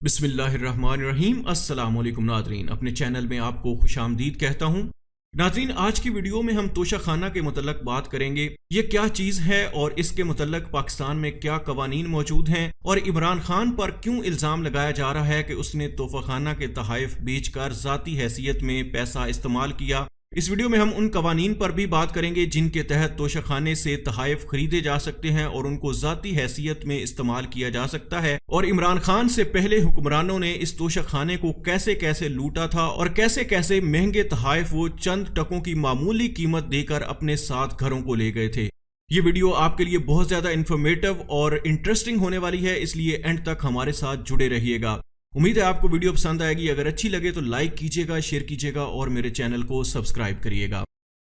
بسم اللہ الرحمن الرحیم۔ السلام علیکم ناظرین، اپنے چینل میں آپ کو خوش آمدید کہتا ہوں۔ ناظرین، آج کی ویڈیو میں ہم توشہ خانہ کے متعلق بات کریں گے۔ یہ کیا چیز ہے اور اس کے متعلق پاکستان میں کیا قوانین موجود ہیں، اور عمران خان پر کیوں الزام لگایا جا رہا ہے کہ اس نے توفہ خانہ کے تحائف بیچ کر ذاتی حیثیت میں پیسہ استعمال کیا۔ اس ویڈیو میں ہم ان قوانین پر بھی بات کریں گے جن کے تحت توشہ خانے سے تحائف خریدے جا سکتے ہیں اور ان کو ذاتی حیثیت میں استعمال کیا جا سکتا ہے، اور عمران خان سے پہلے حکمرانوں نے اس توشہ خانے کو کیسے کیسے لوٹا تھا اور کیسے کیسے مہنگے تحائف وہ چند ٹکوں کی معمولی قیمت دے کر اپنے ساتھ گھروں کو لے گئے تھے۔ یہ ویڈیو آپ کے لیے بہت زیادہ انفارمیٹو اور انٹرسٹنگ ہونے والی ہے، اس لیے اینڈ تک ہمارے ساتھ جڑے رہیے گا۔ امید ہے آپ کو ویڈیو پسند آئے گی۔ اگر اچھی لگے تو لائک کیجیے گا، شیئر کیجیے گا اور میرے چینل کو سبسکرائب کریے گا۔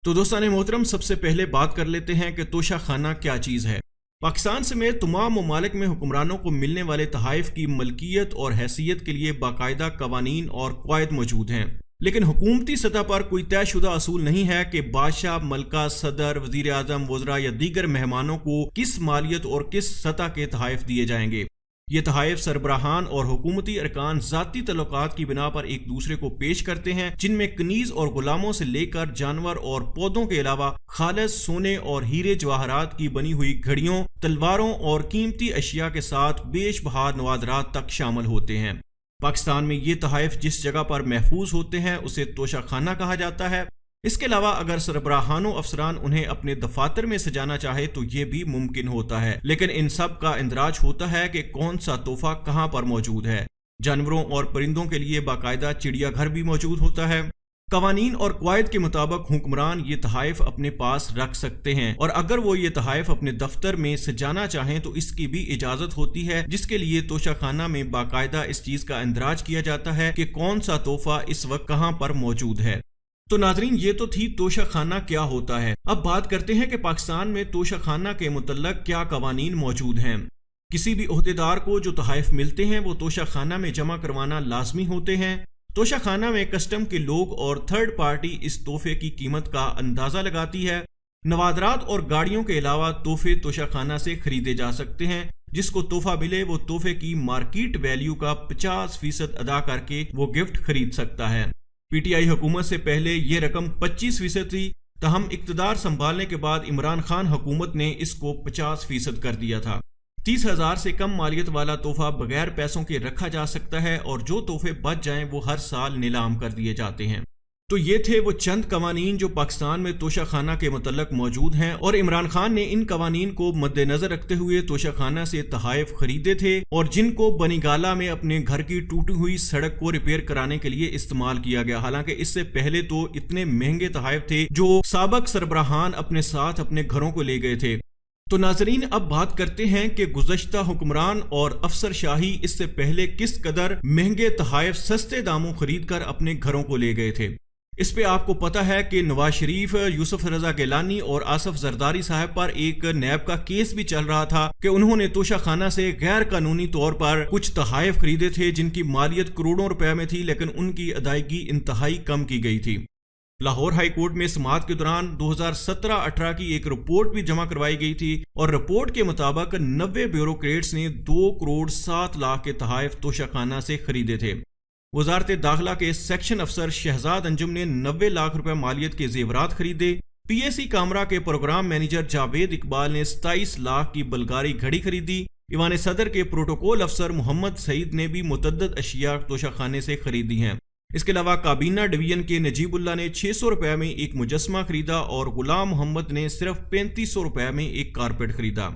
تو دوستان محترم، سب سے پہلے بات کر لیتے ہیں کہ توشہ خانہ کیا چیز ہے۔ پاکستان سمیت تمام ممالک میں حکمرانوں کو ملنے والے تحائف کی ملکیت اور حیثیت کے لیے باقاعدہ قوانین اور قواعد موجود ہیں، لیکن حکومتی سطح پر کوئی طے شدہ اصول نہیں ہے کہ بادشاہ، ملکہ، صدر، وزیر اعظم، وزراء یا دیگر مہمانوں کو کس مالیت اور کس سطح کے تحائف دیے جائیں گے۔ یہ تحائف سربراہان اور حکومتی ارکان ذاتی تعلقات کی بنا پر ایک دوسرے کو پیش کرتے ہیں، جن میں کنیز اور غلاموں سے لے کر جانور اور پودوں کے علاوہ خالص سونے اور ہیرے جواہرات کی بنی ہوئی گھڑیوں، تلواروں اور قیمتی اشیاء کے ساتھ بیش بہا نوادرات تک شامل ہوتے ہیں۔ پاکستان میں یہ تحائف جس جگہ پر محفوظ ہوتے ہیں اسے توشہ خانہ کہا جاتا ہے۔ اس کے علاوہ اگر سربراہان و افسران انہیں اپنے دفاتر میں سجانا چاہے تو یہ بھی ممکن ہوتا ہے، لیکن ان سب کا اندراج ہوتا ہے کہ کون سا تحفہ کہاں پر موجود ہے۔ جانوروں اور پرندوں کے لیے باقاعدہ چڑیا گھر بھی موجود ہوتا ہے۔ قوانین اور قواعد کے مطابق حکمران یہ تحائف اپنے پاس رکھ سکتے ہیں، اور اگر وہ یہ تحائف اپنے دفتر میں سجانا چاہیں تو اس کی بھی اجازت ہوتی ہے، جس کے لیے توشہ خانہ میں باقاعدہ اس چیز کا اندراج کیا جاتا ہے کہ کون سا تحفہ اس وقت کہاں پر موجود ہے۔ تو ناظرین، یہ تو تھی توشہ خانہ کیا ہوتا ہے۔ اب بات کرتے ہیں کہ پاکستان میں توشہ خانہ کے متعلق کیا قوانین موجود ہیں۔ کسی بھی عہدیدار کو جو تحائف ملتے ہیں وہ توشہ خانہ میں جمع کروانا لازمی ہوتے ہیں۔ توشہ خانہ میں کسٹم کے لوگ اور تھرڈ پارٹی اس تحفے کی قیمت کا اندازہ لگاتی ہے۔ نوادرات اور گاڑیوں کے علاوہ تحفے توشہ خانہ سے خریدے جا سکتے ہیں۔ جس کو تحفہ ملے وہ تحفے کی مارکیٹ ویلیو کا 50% ادا کر کے وہ گفٹ خرید سکتا ہے۔ پی ٹی آئی حکومت سے پہلے یہ رقم 25% تھی، تاہم اقتدار سنبھالنے کے بعد عمران خان حکومت نے اس کو 50% کر دیا تھا۔ 30,000 سے کم مالیت والا تحفہ بغیر پیسوں کے رکھا جا سکتا ہے، اور جو تحفے بچ جائیں وہ ہر سال نیلام کر دیے جاتے ہیں۔ تو یہ تھے وہ چند قوانین جو پاکستان میں توشہ خانہ کے متعلق موجود ہیں، اور عمران خان نے ان قوانین کو مد نظر رکھتے ہوئے توشہ خانہ سے تحائف خریدے تھے، اور جن کو بنی گالہ میں اپنے گھر کی ٹوٹی ہوئی سڑک کو ریپیئر کرانے کے لیے استعمال کیا گیا۔ حالانکہ اس سے پہلے تو اتنے مہنگے تحائف تھے جو سابق سربراہان اپنے ساتھ اپنے گھروں کو لے گئے تھے۔ تو ناظرین، اب بات کرتے ہیں کہ گزشتہ حکمران اور افسر شاہی اس سے پہلے کس قدر مہنگے تحائف سستے داموں خرید کر اپنے گھروں کو لے گئے تھے۔ اس پہ آپ کو پتہ ہے کہ نواز شریف، یوسف رضا گیلانی اور آصف زرداری صاحب پر ایک نیب کا کیس بھی چل رہا تھا کہ انہوں نے توشہ خانہ سے غیر قانونی طور پر کچھ تحائف خریدے تھے جن کی مالیت کروڑوں روپے میں تھی، لیکن ان کی ادائیگی انتہائی کم کی گئی تھی۔ لاہور ہائی کورٹ میں سماعت کے دوران 2017-18 کی ایک رپورٹ بھی جمع کروائی گئی تھی، اور رپورٹ کے مطابق 90 بیوروکریٹس نے 2 کروڑ 7 لاکھ کے تحائف توشہ خانہ سے خریدے تھے۔ وزارت داخلہ کے سیکشن افسر شہزاد انجم نے 90 لاکھ روپے مالیت کے زیورات خریدے۔ پی ایس سی کامرا کے پروگرام مینیجر جاوید اقبال نے 27 لاکھ کی بلغاری گھڑی خریدی۔ ایوان صدر کے پروٹوکول افسر محمد سعید نے بھی متعدد اشیاء توشہ خانے سے خریدی ہیں۔ اس کے علاوہ کابینہ ڈویژن کے نجیب اللہ نے 600 روپے میں ایک مجسمہ خریدا، اور غلام محمد نے صرف 3500 روپے میں ایک کارپیٹ خریدا۔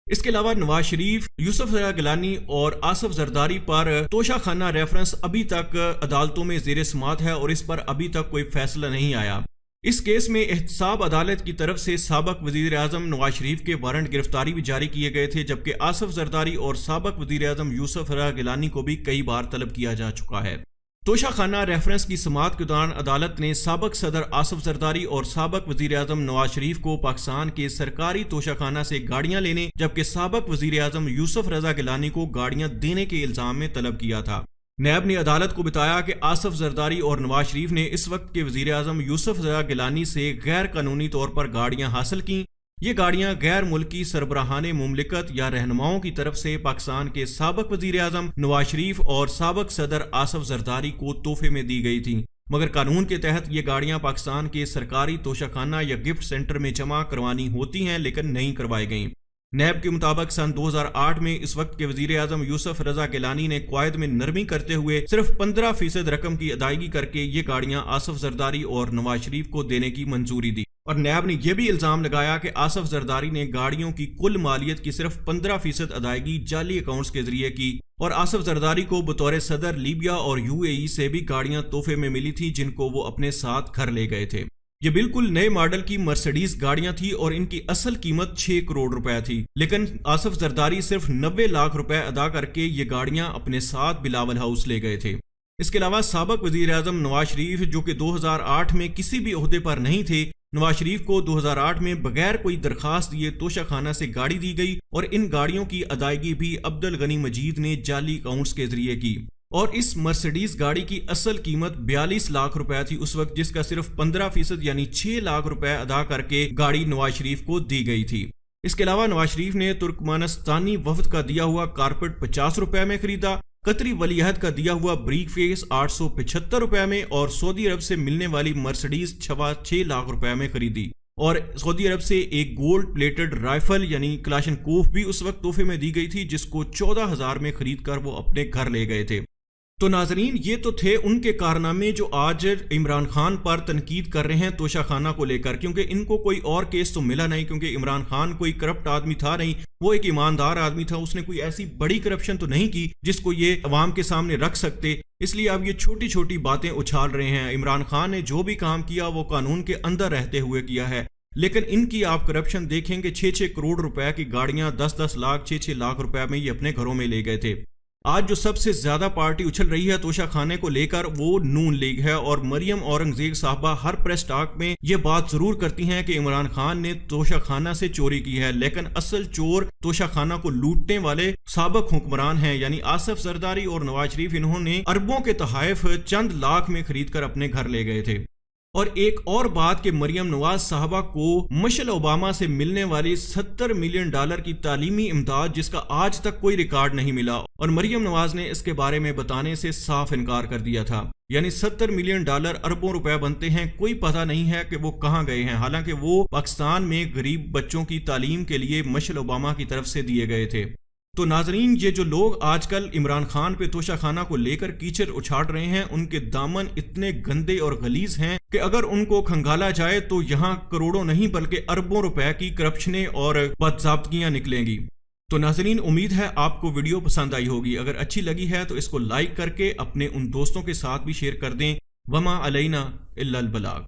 اس کے علاوہ نواز شریف، یوسف رضا گیلانی اور آصف زرداری پر توشہ خانہ ریفرنس ابھی تک عدالتوں میں زیر سماعت ہے، اور اس پر ابھی تک کوئی فیصلہ نہیں آیا۔ اس کیس میں احتساب عدالت کی طرف سے سابق وزیر اعظم نواز شریف کے وارنٹ گرفتاری بھی جاری کیے گئے تھے، جبکہ آصف زرداری اور سابق وزیر اعظم یوسف رضا گیلانی کو بھی کئی بار طلب کیا جا چکا ہے۔ توشہ خانہ ریفرنس کی سماعت کے دوران عدالت نے سابق صدر آصف زرداری اور سابق وزیر اعظم نواز شریف کو پاکستان کے سرکاری توشہ خانہ سے گاڑیاں لینے، جبکہ سابق وزیر اعظم یوسف رضا گیلانی کو گاڑیاں دینے کے الزام میں طلب کیا تھا۔ نیب نے عدالت کو بتایا کہ آصف زرداری اور نواز شریف نے اس وقت کے وزیر اعظم یوسف رضا گیلانی سے غیر قانونی طور پر گاڑیاں حاصل کیں، یہ گاڑیاں غیر ملکی سربراہان مملکت یا رہنماؤں کی طرف سے پاکستان کے سابق وزیر اعظم نواز شریف اور سابق صدر آصف زرداری کو تحفے میں دی گئی تھیں، مگر قانون کے تحت یہ گاڑیاں پاکستان کے سرکاری توشہ خانہ یا گفٹ سینٹر میں جمع کروانی ہوتی ہیں لیکن نہیں کروائی گئیں۔ نیب کے مطابق سن 2008 میں اس وقت کے وزیر اعظم یوسف رضا گیلانی نے قواعد میں نرمی کرتے ہوئے صرف 15% رقم کی ادائیگی کر کے یہ گاڑیاں آصف زرداری اور نواز شریف کو دینے کی منظوری دی، اور نیب نے یہ بھی الزام لگایا کہ آصف زرداری نے گاڑیوں کی کل مالیت کی صرف 15% ادائیگی جعلی اکاؤنٹس کے ذریعے کی، اور آصف زرداری کو بطور صدر لیبیا اور UAE سے بھی گاڑیاں تحفے میں ملی تھی جن کو وہ اپنے ساتھ گھر لے گئے تھے۔ یہ بالکل نئے ماڈل کی مرسیڈیز گاڑیاں تھی اور ان کی اصل قیمت 6 کروڑ روپے تھی، لیکن آصف زرداری صرف 90 لاکھ روپے ادا کر کے یہ گاڑیاں اپنے ساتھ بلاول ہاؤس لے گئے تھے۔ اس کے علاوہ سابق وزیر اعظم نواز شریف جو کہ 2008 میں کسی بھی عہدے پر نہیں تھے، نواز شریف کو 2008 میں بغیر کوئی درخواست دیے توشہ خانہ سے گاڑی دی گئی اور ان گاڑیوں کی ادائیگی بھی عبدالغنی مجید نے جعلی اکاؤنٹس کے ذریعے کی، اور اس مرسیڈیز گاڑی کی اصل قیمت 42 لاکھ روپے تھی اس وقت، جس کا صرف 15% یعنی 6 لاکھ روپے ادا کر کے گاڑی نواز شریف کو دی گئی تھی۔ اس کے علاوہ نواز شریف نے ترکمانستانی وفد کا دیا ہوا کارپٹ 50 روپے میں خریدا، قطری ولی عہد کا دیا ہوا بریک فیس 875 روپے میں، اور سعودی عرب سے ملنے والی مرسیڈیز 6 لاکھ روپے میں خریدی، اور سعودی عرب سے ایک گولڈ پلیٹڈ رائفل یعنی کلاشنکوف بھی اس وقت تحفے میں دی گئی تھی جس کو 14,000 میں خرید کر وہ اپنے گھر لے گئے تھے۔ تو ناظرین، یہ تو تھے ان کے کارنامے جو آج عمران خان پر تنقید کر رہے ہیں توشہ خانہ کو لے کر، کیونکہ ان کو کوئی اور کیس تو ملا نہیں، کیونکہ عمران خان کوئی کرپٹ آدمی تھا نہیں، وہ ایک ایماندار آدمی تھا، اس نے کوئی ایسی بڑی کرپشن تو نہیں کی جس کو یہ عوام کے سامنے رکھ سکتے، اس لیے اب یہ چھوٹی چھوٹی باتیں اچھال رہے ہیں۔ عمران خان نے جو بھی کام کیا وہ قانون کے اندر رہتے ہوئے کیا ہے، لیکن ان کی آپ کرپشن دیکھیں کہ 6 کروڑ روپے کی گاڑیاں 10 لاکھ 6 لاکھ روپے میں یہ اپنے گھروں میں لے گئے تھے۔ آج جو سب سے زیادہ پارٹی اچھل رہی ہے توشہ خانے کو لے کر وہ نون لیگ ہے، اور مریم اورنگزیب صاحبہ ہر پریس ٹاک میں یہ بات ضرور کرتی ہیں کہ عمران خان نے توشہ خانہ سے چوری کی ہے، لیکن اصل چور توشہ خانہ کو لوٹنے والے سابق حکمران ہیں، یعنی آصف زرداری اور نواز شریف۔ انہوں نے اربوں کے تحائف چند لاکھ میں خرید کر اپنے گھر لے گئے تھے۔ اور ایک اور بات کہ مریم نواز صاحبہ کو مشل اوباما سے ملنے والی $70 ملین کی تعلیمی امداد جس کا آج تک کوئی ریکارڈ نہیں ملا، اور مریم نواز نے اس کے بارے میں بتانے سے صاف انکار کر دیا تھا، یعنی $70 ملین اربوں روپے بنتے ہیں، کوئی پتہ نہیں ہے کہ وہ کہاں گئے ہیں، حالانکہ وہ پاکستان میں غریب بچوں کی تعلیم کے لیے مشل اوباما کی طرف سے دیے گئے تھے۔ تو ناظرین، یہ جو لوگ آج کل عمران خان پہ توشہ خانہ کو لے کر کیچڑ اچھاڑ رہے ہیں، ان کے دامن اتنے گندے اور غلیظ ہیں کہ اگر ان کو کھنگالا جائے تو یہاں کروڑوں نہیں بلکہ اربوں روپے کی کرپشنیں اور بدضابطگیاں نکلیں گی۔ تو ناظرین، امید ہے آپ کو ویڈیو پسند آئی ہوگی، اگر اچھی لگی ہے تو اس کو لائک کر کے اپنے ان دوستوں کے ساتھ بھی شیئر کر دیں۔ وما علینا الا البلاغ۔